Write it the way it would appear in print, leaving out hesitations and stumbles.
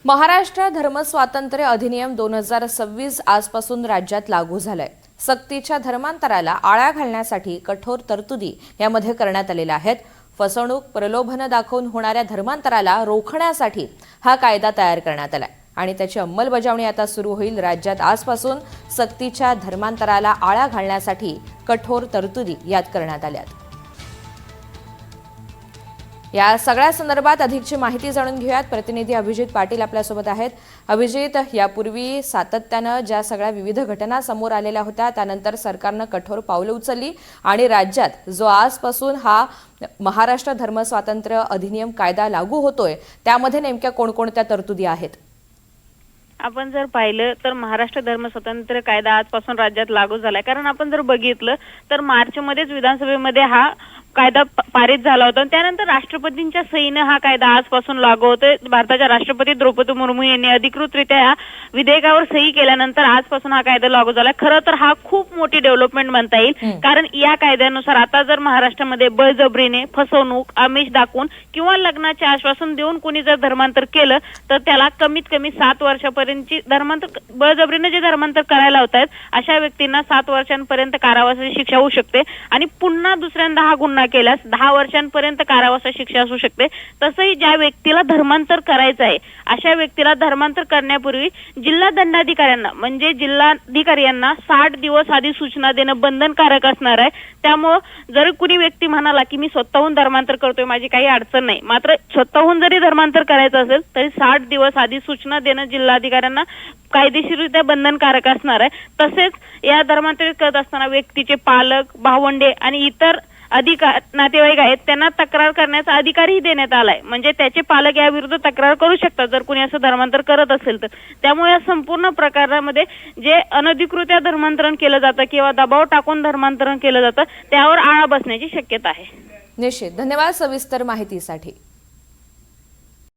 महाराष्ट्र धर्मस्वातंत्र्य अधिनियम 2026 आजपासून राज्यात लागू झालाय। सक्तीच्या धर्मांतराला आळा घालण्यासाठी कठोर तरतुदी यामध्ये करण्यात आलेल्या आहेत। फसवणूक, प्रलोभन दाखवून होणाऱ्या धर्मांतराला रोखण्यासाठी हा कायदा तयार करण्यात आलाय आणि त्याची अंमलबजावणी आता सुरू होईल। राज्यात आजपासून सक्तीच्या धर्मांतराला आळा घालण्यासाठी कठोर तरतुदी यात करण्यात आल्या आहेत। या सगळ्या संदर्भात अधिकची माहिती जाणून घेऊयात। प्रतिनिधी अभिजित पाटील आपल्यासोबत आहेत। अभिजित, यापूर्वी सातत्यानं ज्या सगळ्या विविध घटना समोर आलेल्या होत्या त्यानंतर सरकारनं कठोर पावलं उचलली आणि राज्यात जो आजपासून हा महाराष्ट्र धर्मस्वातंत्र्य अधिनियम कायदा लागू होतोय त्यामध्ये नेमक्या कोणकोणत्या तरतुदी आहेत? आपण जर पाहिलं तर महाराष्ट्र धर्मस्वातंत्र्य कायदा आजपासून राज्यात लागू झालाय। कारण आपण जर बघितलं तर मार्च मध्येच विधानसभेमध्ये हा कायदा पारित झाला होता। त्यानंतर राष्ट्रपतींच्या सहीने हा कायदा आजपासून लागू होतोय। भारताच्या राष्ट्रपती द्रौपदी मुर्मू यांनी अधिकृतरित्या या विधेयकावर सही केल्यानंतर आजपासून हा कायदा लागू झालाय। खरं तर हा खूप मोठी डेव्हलपमेंट म्हणता येईल, कारण या कायद्यानुसार आता जर महाराष्ट्रामध्ये बळजबरीने, फसवणूक, आमिष दाखवून किंवा लग्नाचे आश्वासन देऊन कोणी जर धर्मांतर केलं तर त्याला कमीत कमी 7 वर्षापर्यंतची बळजबरीने जे धर्मांतर करायला होतात अशा व्यक्तींना 7 वर्षांपर्यंत कारावासाची शिक्षा होऊ शकते आणि पुन्हा दुसऱ्यांदा हा गुन्हा केल्यास 10 वर्षांपर्यंत कारावासाची शिक्षा असू शकते। तसंही ज्या व्यक्तीला धर्मांतर करायचं आहे अशा व्यक्तीला धर्मांतर करण्यापूर्वी जिल्हा दंडाधिकाऱ्यांना म्हणजे जिल्हाधिकारी यांना 60 दिवस आधी सूचना देणं बंधनकारक असणार आहे। त्यामुळे जर कुणी व्यक्ती म्हणाला की मी स्वतःहून धर्मांतर करतोय, माझी काही अडचण नाही, मात्र स्वतःहून जरी धर्मांतर करायचं असेल तरी 60 दिवस आधी सूचना देणं जिल्हाधिकाऱ्यांना कायदेशीररित्या बंधनकारक असणार आहे। तसेच या धर्मांतरित करत असताना व्यक्तीचे पालक, भावंडे आणि इतर नातेवाईक आहेत त्यांना तक्रार करण्याचा अधिकारही देण्यात आलाय। म्हणजे त्याचे पालक याविरुद्ध तक्रार करू शकतात जर कोणी असं धर्मांतर करत असेल तर। त्यामुळे या संपूर्ण प्रकारामध्ये जे अनधिकृत धर्मांतरण केलं जातं किंवा दबाव टाकून धर्मांतरण केलं जातं त्यावर आळा बसण्याची शक्यता आहे। निश्चित, धन्यवाद सविस्तर माहितीसाठी।